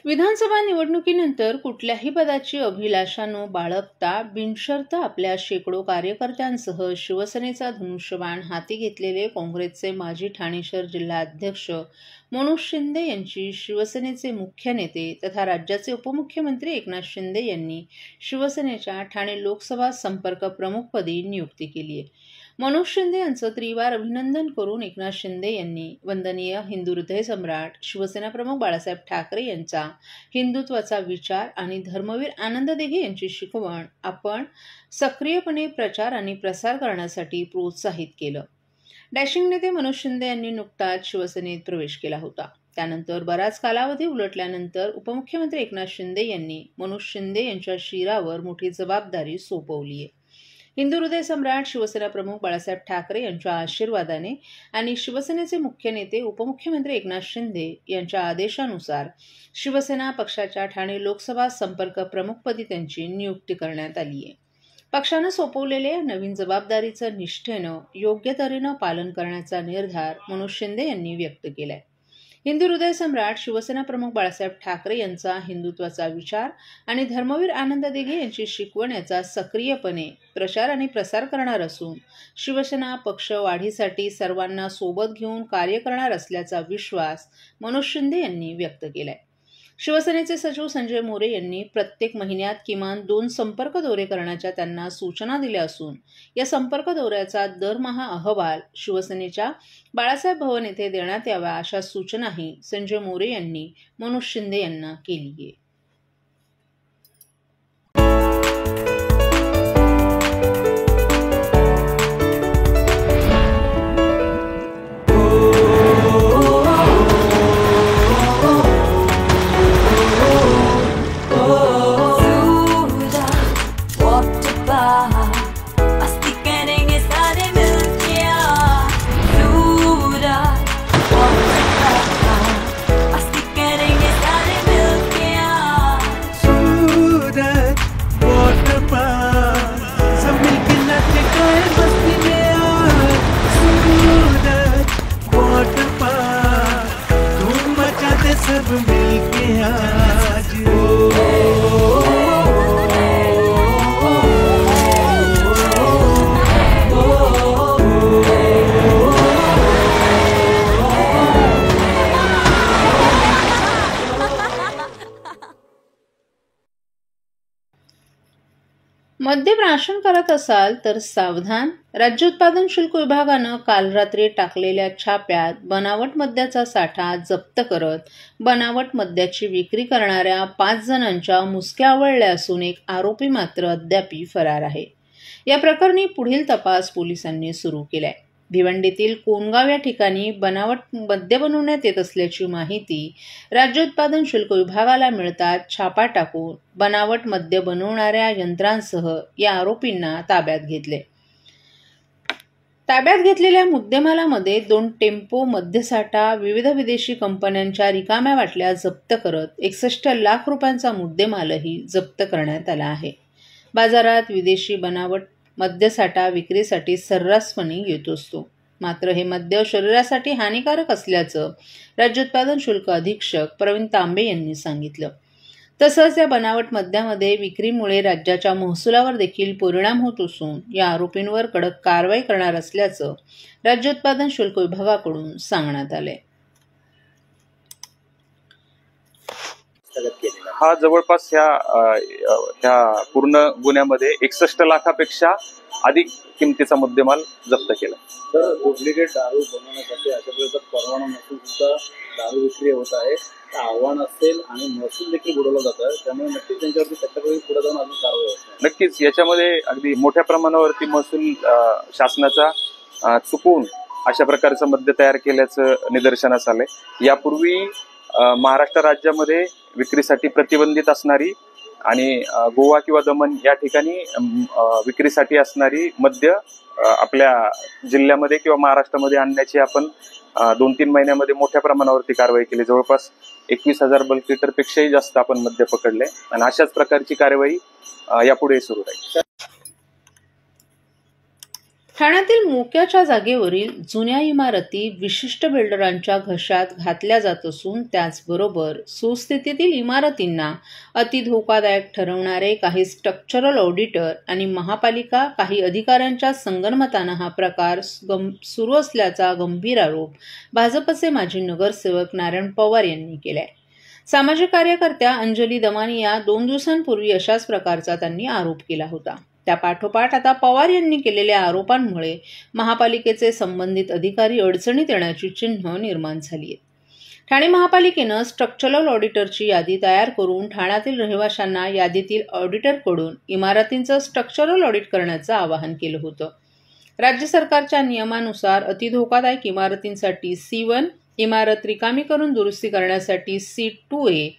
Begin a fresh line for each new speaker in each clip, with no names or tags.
विधानसभा निवडणुकीनंतर कुठल्याही पदाची अभिलाषा न बाळगता बिनशर्त आपल्या शेकडो कार्यकर्त्यांसह शिवसेनेचा धनुष्यबाण हाती घेतलेले काँग्रेसचे माजी ठाणे शहर जिल्हाध्यक्ष मनोज शिंदे यांची शिवसेनेचे मुख्य नेते तथा राज्याचे उपमुख्यमंत्री एकनाथ शिंदे यांनी शिवसेनेच्या ठाणे लोकसभा संपर्क प्रमुखपदी नियुक्ती केली आहे। मनोज शिंदे यांचं त्रिवार अभिनंदन करून एकनाथ शिंदे यांनी वंदनीय हिंदू हृदय सम्राट शिवसेना प्रमुख बाळासाहेब ठाकरे यांचा हिंदुत्वाचा विचार आणि धर्मवीर आनंद दिघे यांची शिकवण आपण सक्रियपणे प्रचार आणि प्रसार करण्यासाठी प्रोत्साहित केलं। डॅशिंग नेते मनोज शिंदे यांनी नुकताच शिवसेनेत प्रवेश केला होता। त्यानंतर बराच कालावधी उलटल्यानंतर उपमुख्यमंत्री एकनाथ शिंदे यांनी मनोज शिंदे यांच्या शिरावर मोठी जबाबदारी सोपवली आहे। हिंदू हृदय सम्राट शिवसेना प्रमुख बाळासाहेब ठाकरे यांच्या आशीर्वादाने आणि शिवसेनेचे मुख्य नेते उपमुख्यमंत्री एकनाथ शिंदे यांच्या आदेशानुसार शिवसेना पक्षाच्या ठाणे लोकसभा संपर्क प्रमुखपदी त्यांची नियुक्ती करण्यात आली आहे। पक्षानं सोपवलेल्या नवीन जबाबदारीचं निष्ठेनं योग्य तऱ्हेनं पालन करण्याचा निर्धार मनोज शिंदे यांनी व्यक्त केलाय। हिंदू हृदय सम्राट शिवसेना प्रमुख बाळासाहेब ठाकरे यांचा हिंदुत्वाचा विचार आणि धर्मवीर आनंद दिघे यांची शिकवण याचा सक्रियपणे प्रचार आणि प्रसार करणार असून शिवसेना पक्ष वाढीसाठी सर्वांना सोबत घेऊन कार्य करणार असल्याचा विश्वास मनोज शिंदे यांनी व्यक्त केलाय। शिवसेनेचे सचिव संजय मोरे यांनी प्रत्येक महिन्यात किमान 2 संपर्क दौरे करण्याच्या त्यांना सूचना दिल्या असून या संपर्क दौऱ्याचा दरमहा अहवाल शिवसेनेच्या बाळासाहेब भवन येथे देण्यात यावा अशा सूचनाही संजय मोरे यांनी मनोज शिंदे यांना केली आहे।
सब मिलके आज
मद्य प्राशन करत असाल तर सावधान। राज्य उत्पादन शुल्क विभागानं काल रात्री टाकलेल्या छाप्यात बनावट मद्याचा साठा जप्त करत बनावट मद्याची विक्री करणाऱ्या 5 जणांच्या मुसक्या आवळल्या असून एक आरोपी मात्र अद्याप फरार आहे। या प्रकरणी पुढील तपास पोलिसांनी सुरू केलाय। भिवंडीतील कोणगाव या ठिकाणी बनावट मद्य बनवण्यात येत असल्याची माहिती राज्य उत्पादन शुल्क विभागाला मिळताच छापा टाकून बनावट मद्य बनवणाऱ्या यंत्रांसह या आरोपींना ताब्यात घेतले। ताब्यात घेतलेल्या मुद्देमालामध्ये 2 टेम्पो मद्यसाठा, विविध विदेशी कंपन्यांच्या रिकाम्या बाटल्या जप्त करत 61 लाख रुपयांचा मुद्देमालही जप्त करण्यात आला आहे। बाजारात विदेशी बनावट मद्यसाठा विक्रीसाठी सर्रासपणे येत असतो, मात्र हे मद्य शरीरासाठी हानिकारक असल्याचं राज्य उत्पादन शुल्क अधीक्षक प्रवीण तांबे यांनी सांगितलं। तसंच या बनावट मद्यामध्ये विक्रीमुळे राज्याच्या महसुलावर देखील परिणाम होत असून या आरोपींवर कडक कारवाई करणार असल्याचं राज्य उत्पादन शुल्क विभागाकडून सांगण्यात आलंय।
हा जवळपास ह्या पूर्ण गुन्ह्यामध्ये 61 लाखापेक्षा अधिक किमतीचा मुद्देमाल जप्त केला।
तर डुप्लिकेट दारू बनवण्यासाठी अशा प्रकारचा परवाना नसून सुद्धा दारू विक्री होत आहे, आव्हान असेल आणि महसूल देखील बुडवला जातं, त्यामुळे नक्कीच त्यांच्यावरती त्याच्याकडे पुढे जाऊन अजून कारवाई होत।
नक्कीच याच्यामध्ये अगदी मोठ्या प्रमाणावरती महसूल शासनाचा चुकून अशा प्रकारचं मद्य तयार केल्याचं निदर्शनास आलंय। यापूर्वी महाराष्ट्र राज्यामध्ये विक्रीसाठी प्रतिबंधित असणारी आणि गोवा किंवा दमन या ठिकाणी विक्रीसाठी असणारी मद्य आपल्या जिल्ह्यामध्ये किंवा महाराष्ट्रामध्ये आणण्याची आपण 2-3 महिन्यामध्ये मोठ्या प्रमाणावरती कारवाई केली। जवळपास 21,000 बल्क लिटर पेक्षाही जास्त आपण मद्य पकडले आणि अशाच प्रकारची कारवाई यापुढे सुरू राहील।
ठाण्यातील मोक्याच्या जागेवरील जुन्या इमारती विशिष्ट बिल्डरांच्या घशात घातल्या जात असून त्याचबरोबर सुस्थितीतील इमारतींना अतिधोकादायक ठरवणारे काही स्ट्रक्चरल ऑडिटर आणि महापालिका काही अधिकाऱ्यांच्या संगनमतानं हा प्रकार सुरू असल्याचा गंभीर आरोप भाजपचे माजी नगरसेवक नारायण पवार यांनी केलाय. सामाजिक कार्यकर्त्या अंजली दमानी या 2 दिवसांपूर्वी अशाच प्रकारचा त्यांनी आरोप केला होता. त्या पाठोपाठ आता पवार यांनी केलेल्या आरोपांमुळे महापालिकेचे संबंधित अधिकारी अडचणीत येण्याची चिन्ह निर्माण झाली आहेत. ठाणे महापालिकेनं स्ट्रक्चरल ऑडिटरची यादी तयार करून ठाण्यातील रहिवाशांना यादीतील ऑडिटरकडून इमारतींचं स्ट्रक्चरल ऑडिट करण्याचं आवाहन केलं होतं. राज्य सरकारच्या नियमानुसार अतिधोकादायक इमारतींसाठी C1, इमारत रिकामी करून दुरुस्ती करण्यासाठी C2A,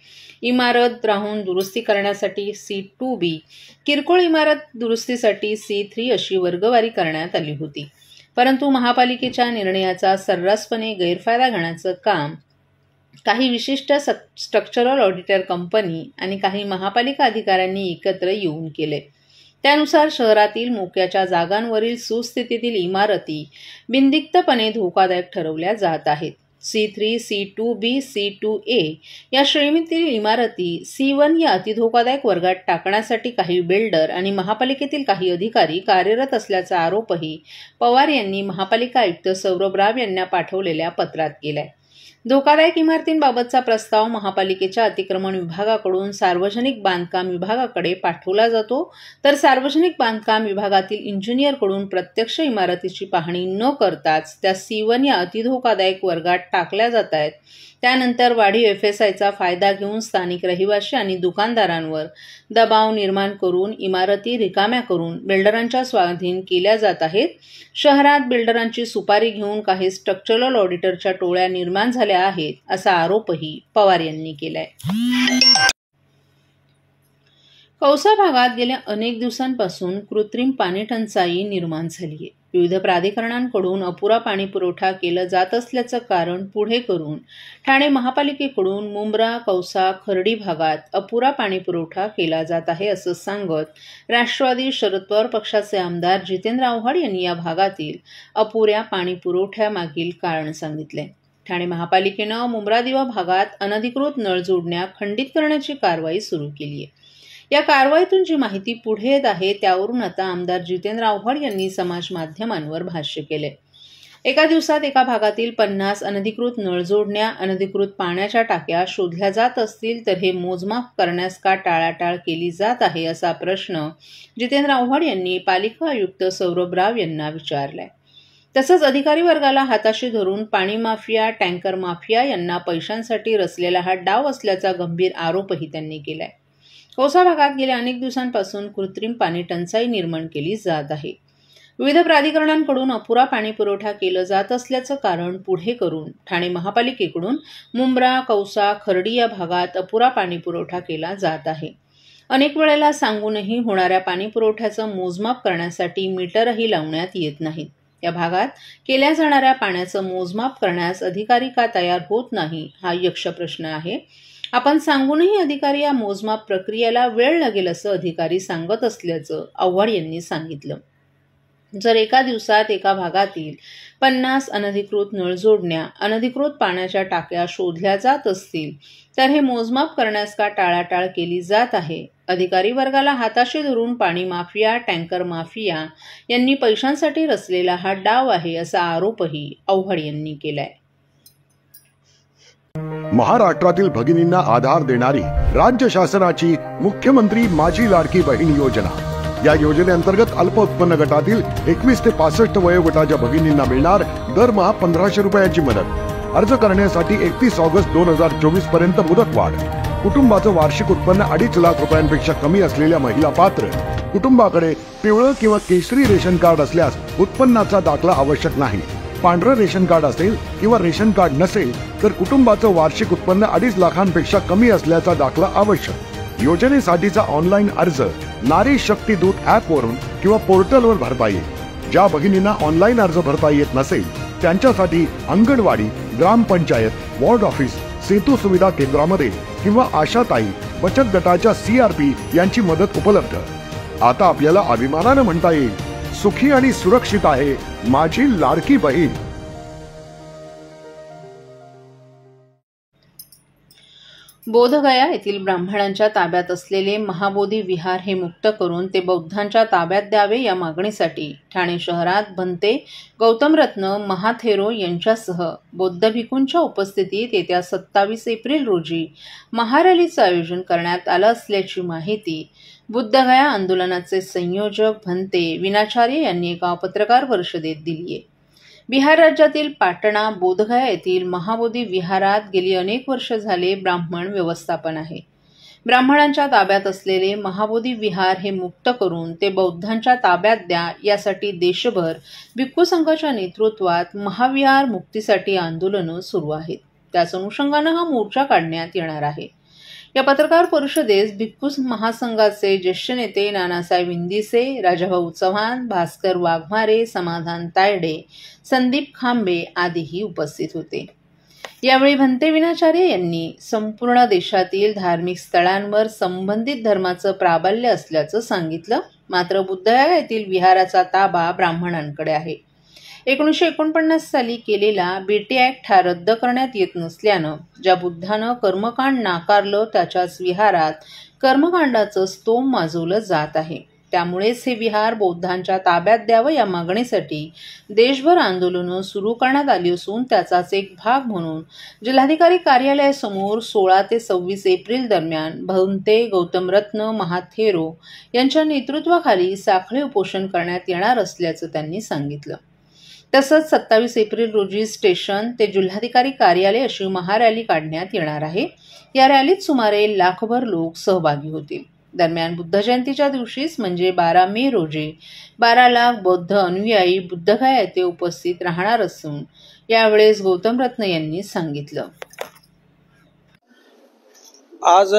इमारत राहून दुरुस्ती करण्यासाठी C2B, किरकोळ इमारत दुरुस्तीसाठी C3 अशी वर्गवारी करण्यात आली होती. परंतु महापालिकेच्या निर्णयाचा सर्रासपणे गैरफायदा घेण्याचं काम काही विशिष्ट स्ट्रक्चरल ऑडिटर कंपनी आणि काही महापालिका अधिकाऱ्यांनी एकत्र येऊन केले. त्यानुसार शहरातील मोक्याच्या जागांवरील सुस्थितीतील इमारती बिनदिक्तपणे धोकादायक ठरवल्या जात आहेत. C3, C2B, C2A या श्रेणीतील इमारती C1 या अतिधोकादायक वर्गात टाकण्यासाठी काही बिल्डर आणि महापालिकेतील काही अधिकारी कार्यरत असल्याचा आरोपही पवार यांनी महापालिका आयुक्त सौरभ राव यांना पाठवलेल्या पत्रात केलाय. धोकादायक इमारतींबाबतचा प्रस्ताव महापालिकेच्या अतिक्रमण विभागाकडून सार्वजनिक बांधकाम विभागाकडे पाठवला जातो, तर सार्वजनिक बांधकाम विभागातील इंजिनियरकडून प्रत्यक्ष इमारतीची पाहणी न करताच त्या C1 या अतिधोकादायक वर्गात टाकल्या जात आहेत. त्यानंतर वाढीव FSIचा फायदा घेऊन स्थानिक रहिवासी आणि दुकानदारांवर दबाव निर्माण करून इमारती रिकाम्या करून बिल्डरांच्या स्वाधीन केल्या जात आहेत. शहरात बिल्डरांची सुपारी घेऊन काही स्ट्रक्चरल ऑडिटरच्या टोळ्या निर्माण झाल्या आहेत असा आरोपही पवार यांनी केलाय. कौसा भागात गेल्या अनेक दिवसांपासून कृत्रिम पाणी टंचाई निर्माण झाली आहे. विविध प्राधिकरणांकडून अपुरा पाणी पुरवठा केला जात असल्याचं कारण पुढे करून ठाणे महापालिकेकडून मुंब्रा, कौसा, खर्डी भागात अपुरा पाणी पुरवठा केला जात आहे असं सांगत राष्ट्रवादी शरद पवार पक्षाचे आमदार जितेंद्र आव्हाड यांनी या भागातील अपुऱ्या पाणी पुरवठ्यामागील कारण सांगितले. ठाणे महापालिकेनं मुंब्रा दिवा भागात अनधिकृत नळ जोडण्या खंडित करण्याची कारवाई सुरू केली आहे. या कारवाईतून जी माहिती पुढे येत आहे त्यावरून आता आमदार जितेंद्र आव्हाड यांनी समाज माध्यमांवर भाष्य केले. एका दिवसात एका भागातील 50 अनधिकृत नळ जोडण्या, अनधिकृत पाण्याच्या टाक्या शोधल्या जात असतील तर हे मोजमाप करण्यास का टाळाटाळ केली जात आहे असा प्रश्न जितेंद्र आव्हाड यांनी पालिका आयुक्त सौरभ राव यांना विचारलाय. तसंच अधिकारी वर्गाला हाताशी धरून पाणी माफिया, टँकर माफिया यांना पैशांसाठी रचलेला हा डाव असल्याचा गंभीर आरोपही त्यांनी केलाय. कौसा भागात गेल्या अनेक दिवसांपासून कृत्रिम पाणी टंचाई निर्माण केली जात आहे. विविध प्राधिकरणांकडून अपुरा पाणी पुरवठा केलं जात असल्याचं कारण पुढे करून ठाणे महापालिकेकडून मुंब्रा, कौसा, खर्डी या भागात अपुरा पाणी पुरवठा केला जात आहे. अनेक वेळेला सांगूनही होणाऱ्या पाणी पुरवठ्याचं मोजमाप करण्यासाठी मीटरही लावण्यात येत नाहीत. या भागात केल्या जाणाऱ्या पाण्याचं मोजमाप करण्यास अधिकारी का तयार होत नाही हा यक्ष प्रश्न आहे. आपण सांगूनही अधिकारी या मोजमाप प्रक्रियेला वेळ लागेल असं अधिकारी सांगत असल्याचं आव्हाड यांनी सांगितलं. जर एका दिवसात एका भागातील 50 अनधिकृत नळ जोडण्या, अनधिकृत पाण्याच्या टाक्या शोधल्या जात असतील तर हे मोजमाप करण्यास का टाळाटाळ केली जात आहे. अधिकारी वर्गाला हाताशी धरून पाणी माफिया, टँकर माफिया यांनी पैशांसाठी रचलेला हा डाव आहे असा आरोपही आव्हाड यांनी केलाय.
महाराष्ट्रातील भगिनींना आधार देणारी राज्य शासनाची मुख्यमंत्री माझी लाडकी बहीण योजना. या योजनेअंतर्गत अल्प उत्पन्न गटातील 21 ते 65 वयोगटाच्या भगिनींना मिळणार दरमहा 1500 रुपयांची मदत. अर्ज करण्यासाठी 31 ऑगस्ट 2024 पर्यंत मुदतवाढ. कुटुंबाचं वार्षिक उत्पन्न 2.5 लाख रुपयांपेक्षा कमी असलेल्या महिला पात्र. कुटुंबाकडे पिवळं किंवा केशरी रेशन कार्ड असल्यास उत्पन्नाचा दाखला आवश्यक नाही. पांढरं रेशन कार्ड असेल किंवा रेशन कार्ड नसेल तर कुटुंबाचं वार्षिक उत्पन्न 2.5 लाखांपेक्षा कमी असल्याचा दाखला आवश्यक. योजनेसाठीचा ऑनलाईन अर्ज नारी शक्ती दूत ॲपवरून किंवा पोर्टलवर भरता येईल. ज्या भगिनींना ऑनलाईन अर्ज भरता येत नसेल त्यांच्यासाठी अंगणवाडी, ग्रामपंचायत, वॉर्ड ऑफिस, सेतू सुविधा केंद्रामध्ये किंवा आशाताई बचत गटाच्या CRP यांची मदत उपलब्ध. आता आपल्याला अभिमानानं म्हणता येईल सुखी आणि सुरक्षित आहे माझी लाडकी बहीण.
बोधगया येथील ब्राह्मणांच्या ताब्यात असलेले महाबोधी विहार हे मुक्त करून ते बौद्धांच्या ताब्यात द्यावे या मागणीसाठी ठाणे शहरात भंते गौतमरत्न महाथेरो यांच्यासह बौद्ध भिक्खूंच्या उपस्थितीत येत्या 27 एप्रिल रोजी महारॅलीचं आयोजन करण्यात आलं असल्याची माहिती बुद्धगया आंदोलनाचे संयोजक भंते विनाचार्य यांनी एका पत्रकार परिषदेत दिली आहे. बिहार राज्यातील पाटणा बोधगया येथील महाबोधी विहारात गेली अनेक वर्ष झाले ब्राह्मण व्यवस्थापन आहे. ब्राह्मणांच्या ताब्यात असलेले महाबोधी विहार हे मुक्त करून ते बौद्धांच्या ताब्यात द्या यासाठी देशभर भिक्खू संघाच्या नेतृत्वात महाविहार मुक्तीसाठी आंदोलनं सुरू आहेत. त्याच अनुषंगानं हा मोर्चा काढण्यात येणार आहे. या पत्रकार परिषदेस भिक्खू महासंघाचे ज्येष्ठ नेते नानासाहेब इंदिसे, राजाभाऊ चव्हाण, भास्कर वाघमारे, समाधान तायडे, संदीप खांबे आदीही उपस्थित होते. यावेळी भंते विनाचार्य यांनी संपूर्ण देशातील धार्मिक स्थळांवर संबंधित धर्माचं प्राबल्य असल्याचं सांगितलं. मात्र बुद्धगया येथील विहाराचा ताबा ब्राह्मणांकडे आहे. 1949 साली केलेला बीटी ॲक्ट हा रद्द करण्यात येत नसल्यानं ज्या बुद्धानं कर्मकांड नाकारलं त्याच्याच विहारात कर्मकांडाचं स्तोम माजवलं जात आहे. त्यामुळेच हे विहार बौद्धांच्या ताब्यात द्यावं या मागणीसाठी देशभर आंदोलनं सुरू करण्यात आली असून त्याचाच एक भाग म्हणून जिल्हाधिकारी कार्यालयासमोर 16 ते 26 एप्रिल दरम्यान भंते गौतमरत्न महाथेरो यांच्या नेतृत्वाखाली साखळी उपोषण करण्यात येणार असल्याचं त्यांनी सांगितलं. तसंच 27 एप्रिल रोजी स्टेशन ते जिल्हाधिकारी कार्यालय अशी महारॅली काढण्यात येणार आहे. या रॅलीत सुमारे लाखभर लोक सहभागी होतील. दरम्यान बुद्ध जयंतीच्या दिवशीच म्हणजे 12 मे रोजी 12 लाख बौद्ध अनुयायी बुद्धगया येथे उपस्थित राहणार असून यावेळेस गौतमरत्न यांनी सांगितलं.
आज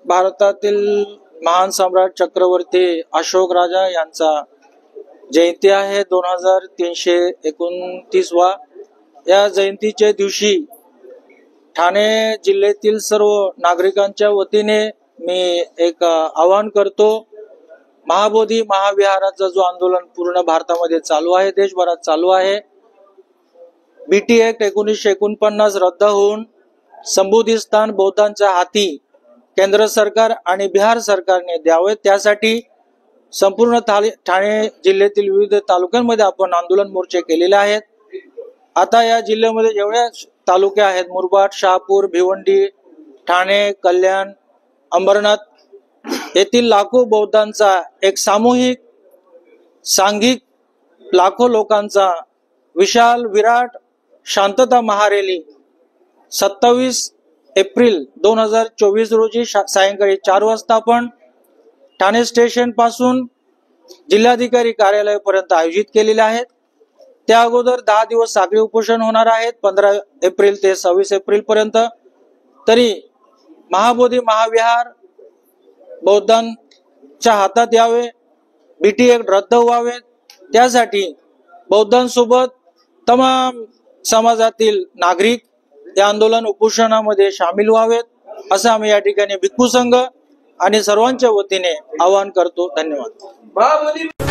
भारतातील महान सम्राट चक्रवर्ती अशोक राजा यांचा जयंती आहे 2329वा. या जयंतीच्या दिवशी ठाणे जिल्ह्यातील सर्व नागरिकांच्या वतीने मी एक आवाहन करतो. महाबोधी महाविहाराचा जो आंदोलन पूर्ण भारतामध्ये चालू आहे, देशभरात चालू आहे, बीटी ॲक्ट 1949 रद्द होऊन संबोधित स्थान बौद्धांच्या हाती केंद्र सरकार आणि बिहार सरकारने द्यावे. त्यासाठी संपूर्ण ठाणे जिल्ह्यातील विविध तालुक्यांमध्ये आपण आंदोलन मोर्चे केलेले आहेत. आता या जिल्ह्यामध्ये जेवढे तालुके आहेत मुरबाड, शहापूर, भिवंडी, ठाणे, कल्याण, अंबरनाथ येथील लाखो बौद्धांचा एक सामूहिक सांघिक लाखो लोकांचा विशाल विराट शांतता महारॅली 27 एप्रिल 2024 रोजी सायंकाळी 4 वाजता आपण ठाणे स्टेशन पासून जिल्हाधिकारी कार्यालयापर्यंत आयोजित केलेले आहेत. त्या अगोदर 10 दिवस साखळी उपोषण होणार आहेत 15 एप्रिल ते 26 एप्रिल पर्यंत. तरी महाबोधी महाविहार बौद्धांच्या हातात यावे, बीटी ॲक्ट रद्द व्हावे, त्यासाठी बौद्धांसोबत तमाम समाजातील नागरिक या आंदोलन उपोषणामध्ये सामील व्हावेत असं आम्ही या ठिकाणी भिक्खू संघ आणि सर्वांच्या वतीने आवाहन करतो. धन्यवाद.